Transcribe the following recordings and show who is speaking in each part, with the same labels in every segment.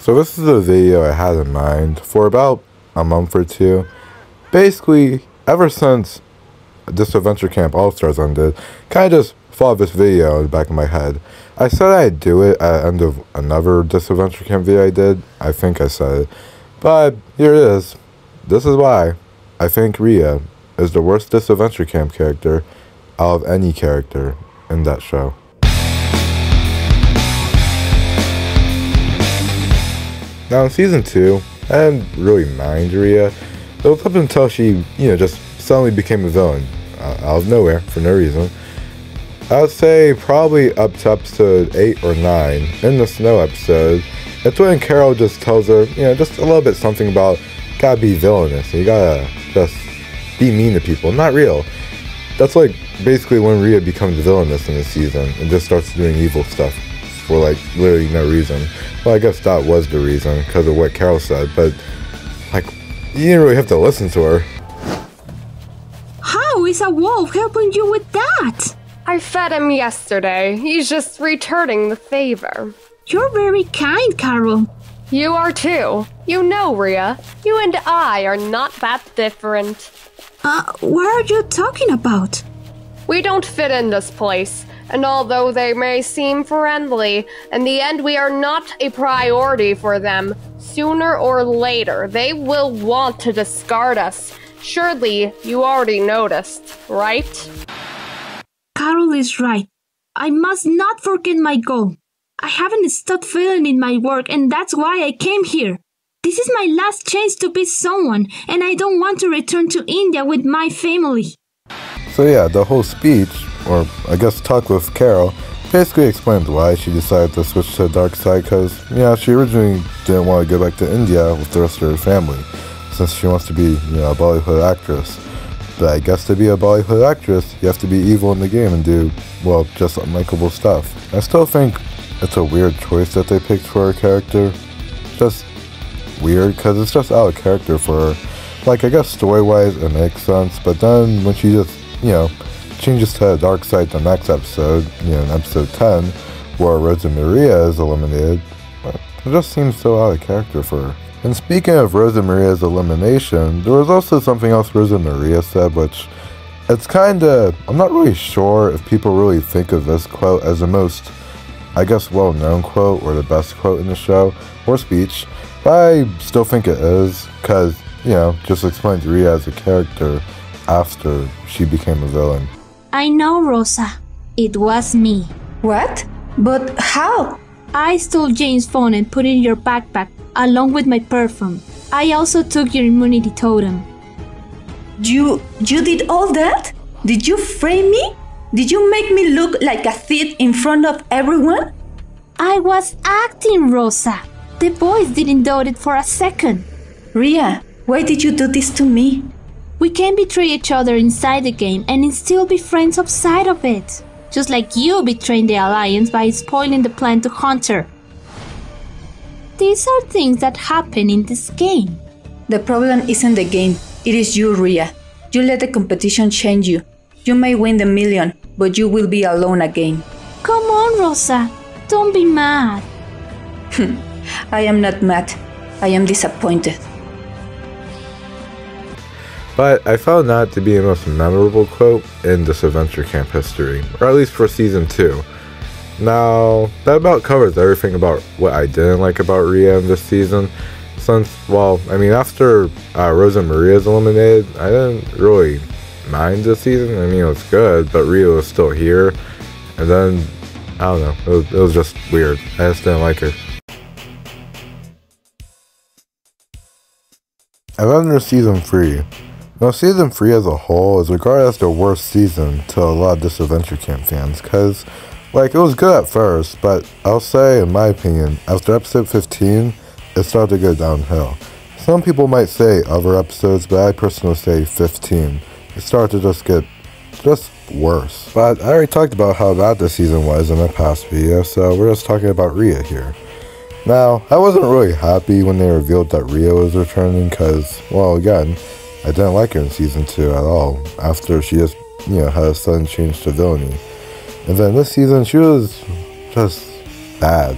Speaker 1: So this is a video I had in mind for about a month or two. Basically, ever since Disventure Camp All-Stars ended, kind of just thought of this video in the back of my head. I said I'd do it at the end of another Disventure Camp video I did. I think I said it. But here it is. This is why I think Rhea is the worst Disventure Camp character out of any character in that show. Now in Season 2, I didn't really mind Rhea. It was up until she, just suddenly became a villain. Out of nowhere, for no reason. I would say probably up to episode 8 or 9, in the snow episode, it's when Carol just tells her, just a little bit something about, gotta be villainous, you gotta just be mean to people. Not real. That's like basically when Rhea becomes villainous in the season and just starts doing evil stuff for like literally no reason. Well, I guess that was the reason because of what Carol said, but like you didn't really have to listen to her.
Speaker 2: How is a wolf helping you with that?
Speaker 3: I fed him yesterday. He's just returning the favor.
Speaker 2: You're very kind, Carol.
Speaker 3: You are too. You know, Rhea, you and I are not that different.
Speaker 2: What are you talking about?
Speaker 3: We don't fit in this place, and although they may seem friendly, in the end we are not a priority for them. Sooner or later, they will want to discard us. Surely you already noticed, right?
Speaker 2: Carol is right. I must not forget my goal. I haven't stopped failing in my work, and that's why I came here. This is my last chance to be someone, and I don't want to return to India with my family.
Speaker 1: So yeah, the whole speech, or I guess talk with Carol, basically explains why she decided to switch to the dark side because, she originally didn't want to go back to India with the rest of her family, since she wants to be, a Bollywood actress. But I guess to be a Bollywood actress, you have to be evil in the game and do, well, just unlikable stuff. I still think it's a weird choice that they picked for her character. Just weird, because it's just out of character for her. Like, I guess story-wise it makes sense, but then when she just, changes to the dark side the next episode, in episode 10, where Rosa Maria is eliminated, it just seems so out of character for her. And speaking of Rosa Maria's elimination, there was also something else Rosa Maria said, which it's kinda, I'm not really sure if people really think of this quote as the most, I guess, well-known quote or the best quote in the show, or speech, but I still think it is, because, just explains Rhea as a character after she became a villain.
Speaker 2: I know, Rosa. It was me.
Speaker 4: What? But how?
Speaker 2: I stole Jane's phone and put it in your backpack, along with my perfume. I also took your immunity totem.
Speaker 4: You did all that? Did you frame me? Did you make me look like a thief in front of everyone?
Speaker 2: I was acting, Rosa. The boys didn't doubt it for a second.
Speaker 4: Rhea, why did you do this to me?
Speaker 2: We can betray each other inside the game and still be friends outside of it. Just like you betrayed the Alliance by spoiling the plan to hunt her. These are things that happen in this game.
Speaker 4: The problem isn't the game, it is you, Rhea. You let the competition change you. You may win the million, but you will be alone again.
Speaker 2: Come on, Rosa. Don't be mad.
Speaker 4: I am not mad. I am disappointed.
Speaker 1: But I found that to be the most memorable quote in Disventure Camp history, or at least for Season 2. Now, that about covers everything about what I didn't like about Rhea in this season, since, after Rosa Maria's eliminated, I didn't really mind this season. It was good, but Rhea was still here, and then, I don't know, it was just weird. I just didn't like her. Avengers Season 3. Now, Season 3 as a whole is regarded as the worst season to a lot of Disventure Camp fans, because, it was good at first, but I'll say, in my opinion, after episode 15, it started to go downhill. Some people might say other episodes, but I personally say 15. It started to just get worse. But I already talked about how bad this season was in my past video, so we're just talking about Rhea here. Now, I wasn't really happy when they revealed that Rhea was returning, because, well, again, I didn't like her in Season 2 at all, after she just, had a sudden change to villainy. And then this season, she was just bad.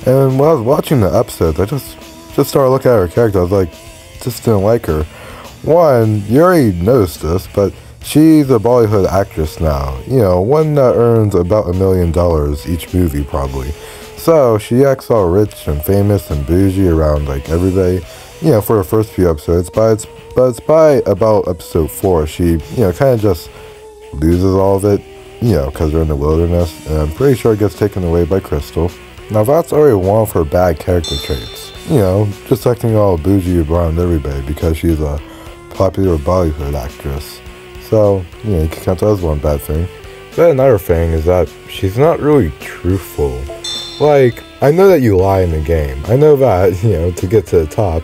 Speaker 1: And when I was watching the episodes, I just started looking at her character. I was like, just didn't like her. One, you already noticed this, but she's a Bollywood actress now. You know, one that earns about $1 million each movie probably. So she acts all rich and famous and bougie around like everybody, you know, for the first few episodes. But it's by about episode 4 she, you know, kind of just loses all of it, you know, because they're in the wilderness. And I'm pretty sure it gets taken away by Crystal. Now that's already one of her bad character traits. You know, just acting all bougie around everybody because she's a popular Bollywood actress. So, you know, you can count that as one bad thing. Then another thing is that she's not really truthful. Like, I know that you lie in the game. I know that, you know, to get to the top.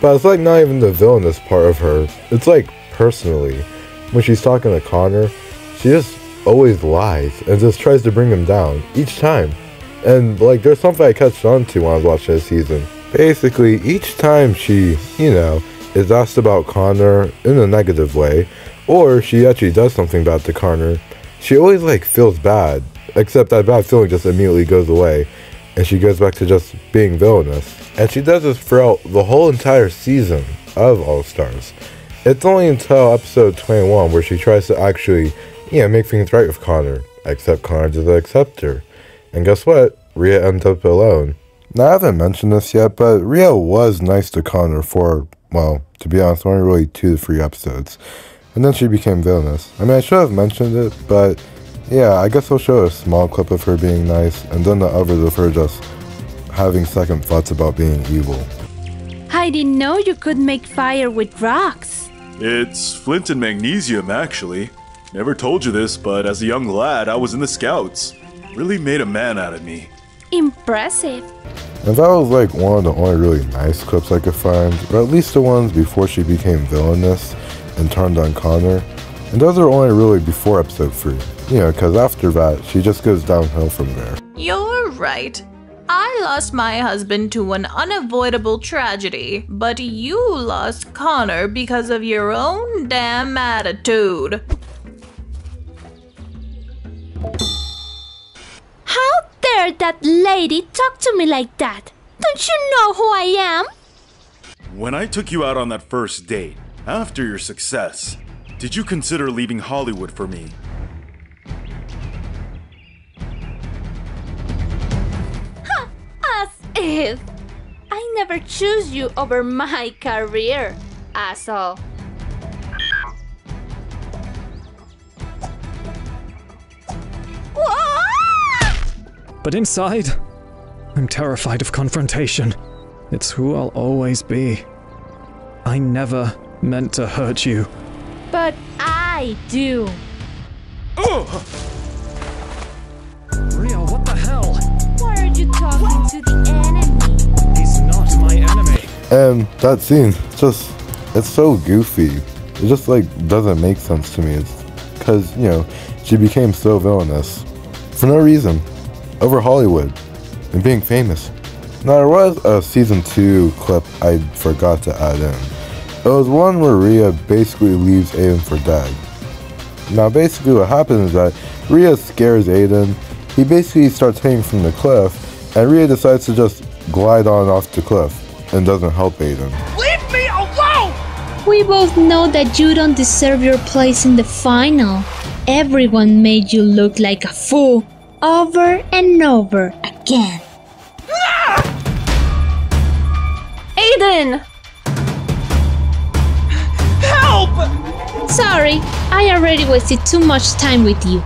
Speaker 1: But it's like not even the villainous part of her. It's like personally. When she's talking to Connor, she just always lies and just tries to bring him down each time. And like, there's something I catched on to when I was watching this season. Basically, each time she, you know, is asked about Connor in a negative way, or she actually does something bad to Connor, she always like feels bad, except that bad feeling just immediately goes away, and she goes back to just being villainous. And she does this throughout the whole entire season of All Stars. It's only until episode 21 where she tries to actually, you know, make things right with Connor, except Connor doesn't accept her. And guess what? Rhea ends up alone. Now, I haven't mentioned this yet, but Rhea was nice to Connor for, well, to be honest, only really 2 to 3 episodes. And then she became villainous. I mean, I should have mentioned it, but yeah, I guess I'll show a small clip of her being nice, and then the others of her just having second thoughts about being evil.
Speaker 2: I didn't know you could make fire with rocks.
Speaker 5: It's flint and magnesium, actually. Never told you this, but as a young lad, I was in the Scouts. Really made a man out of me.
Speaker 2: Impressive.
Speaker 1: And that was like one of the only really nice clips I could find, or at least the ones before she became villainous and turned on Connor. And those are only really before episode 3, you know, because after that, she just goes downhill from there.
Speaker 6: You're right. I lost my husband to an unavoidable tragedy, but you lost Connor because of your own damn attitude.
Speaker 2: How dare that lady talk to me like that? Don't you know who I am?
Speaker 5: When I took you out on that first date, after your success, did you consider leaving Hollywood for me?
Speaker 2: As if I never choose you over my career, asshole.
Speaker 7: But inside, I'm terrified of confrontation. It's who I'll always be. I never meant to hurt you.
Speaker 2: But I do.
Speaker 7: Rio, what the hell?
Speaker 2: Why are you talking to the enemy?
Speaker 7: He's not my enemy.
Speaker 1: And that scene, it's so goofy. It just like doesn't make sense to me. It's because, you know, she became so villainous for no reason over Hollywood and being famous. Now, there was a season 2 clip I forgot to add in. It was one where Rhea basically leaves Aiden for dead. Now, basically what happens is that Rhea scares Aiden. He basically starts hanging from the cliff, and Rhea decides to just glide on off the cliff and doesn't help Aiden.
Speaker 8: Leave me alone!
Speaker 2: We both know that you don't deserve your place in the final. Everyone made you look like a fool over and over again.
Speaker 3: Aiden!
Speaker 8: Help!
Speaker 2: Sorry, I already wasted too much time with you.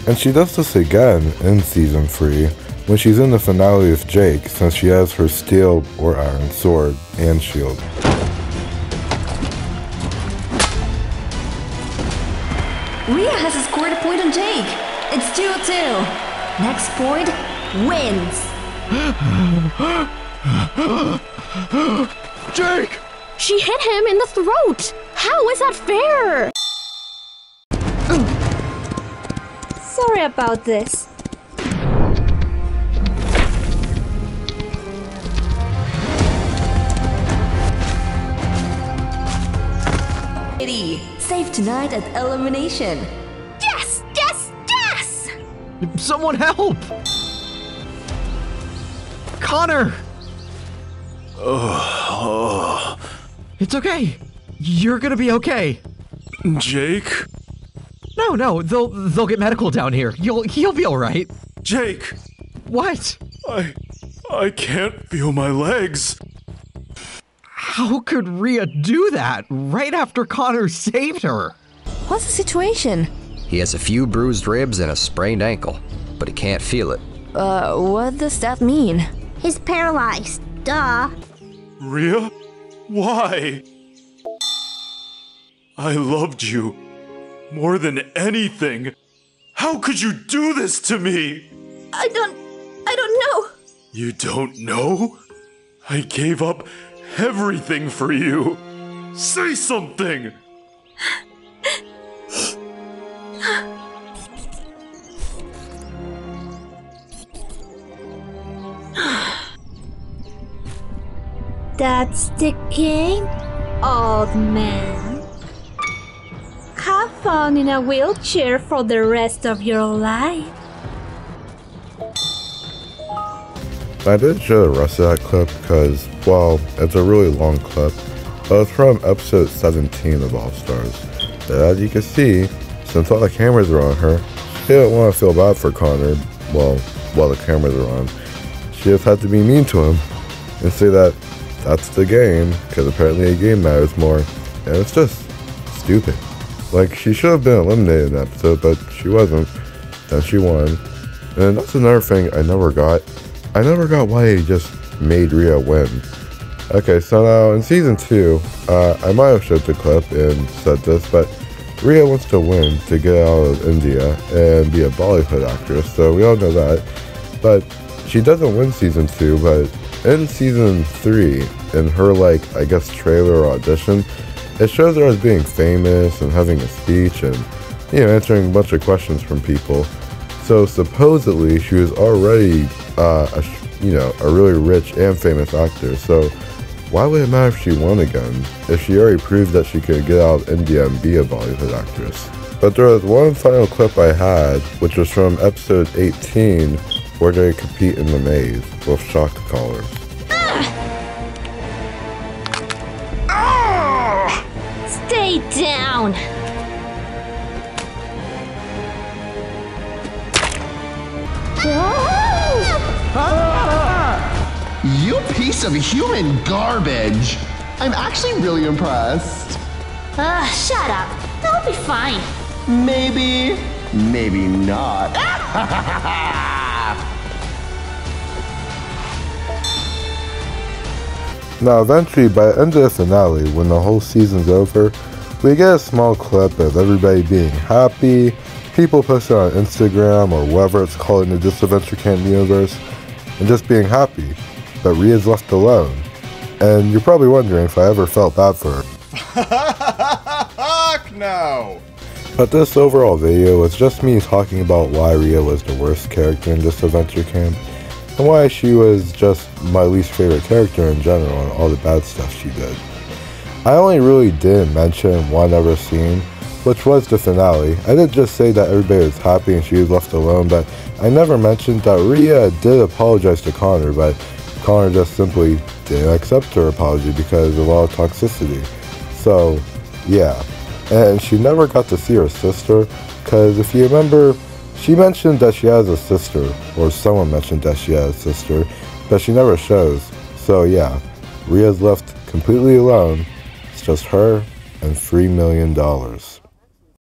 Speaker 1: And she does this again in season 3 when she's in the finale with Jake, since she has her steel or iron sword and shield.
Speaker 9: Rhea has scored a point on Jake. It's 2-2. Next point wins.
Speaker 5: Jake!
Speaker 3: She hit him in the throat! How is that fair?
Speaker 2: Sorry about this.
Speaker 9: Save tonight at elimination.
Speaker 2: Yes! Yes! Yes!
Speaker 8: Someone help!
Speaker 10: Connor! It's okay. You're gonna be okay.
Speaker 5: Jake?
Speaker 10: No, they'll get medical down here. He'll be all right.
Speaker 5: Jake!
Speaker 10: What?
Speaker 5: I can't feel my legs.
Speaker 10: How could Rhea do that right after Connor saved her?
Speaker 11: What's the situation?
Speaker 12: He has a few bruised ribs and a sprained ankle, but he can't feel it.
Speaker 11: What does that mean?
Speaker 13: He's paralyzed. Duh.
Speaker 5: Rhea? Why? I loved you more than anything. How could you do this to me?
Speaker 13: I don't know.
Speaker 5: You don't know? I gave up everything for you. Say something.
Speaker 2: That's the game, old man. Have fun in a wheelchair for the rest of your life.
Speaker 1: I did show the rest of that clip because, well, it's a really long clip, but it's from episode 17 of All Stars. But as you can see, since all the cameras are on her, she didn't want to feel bad for Connor, well, while the cameras are on. She just had to be mean to him and say that that's the game, because apparently a game matters more, and it's just stupid. Like, she should have been eliminated in the episode, but she wasn't, and she won. And that's another thing I never got. I never got why he just made Rhea win. Okay, so now in season 2, I might have showed the clip and said this, but Rhea wants to win to get out of India and be a Bollywood actress, so we all know that. But she doesn't win season 2, but in season 3, in her, like, I guess trailer or audition, it shows her as being famous and having a speech and, you know, answering a bunch of questions from people. So supposedly she was already, a really rich and famous actor. So why would it matter if she won again, if she already proved that she could get out of India and be a Bollywood actress? But there was one final clip I had, which was from episode 18, where they compete in the maze with shock collars.
Speaker 2: Stay down!
Speaker 14: You piece of human garbage! I'm actually really impressed.
Speaker 13: Shut up. That'll be fine.
Speaker 14: Maybe. Maybe not.
Speaker 1: Now eventually, by the end of the finale, when the whole season's over, we get a small clip of everybody being happy, people posting on Instagram or whatever it's called in the Disventure Camp universe, and just being happy. But Rhea's left alone. And you're probably wondering if I ever felt bad for her.
Speaker 15: Fuck no!
Speaker 1: But this overall video was just me talking about why Rhea was the worst character in Disventure Camp, and why she was just my least favorite character in general and all the bad stuff she did. I only really did mention one other scene, which was the finale. I did just say that everybody was happy and she was left alone, but I never mentioned that Rhea did apologize to Connor, but Connor just simply didn't accept her apology because of all toxicity. So, yeah. And she never got to see her sister, because if you remember, she mentioned that she has a sister, or someone mentioned that she has a sister, but she never shows. So yeah, Rhea's left completely alone. It's just her and $3 million.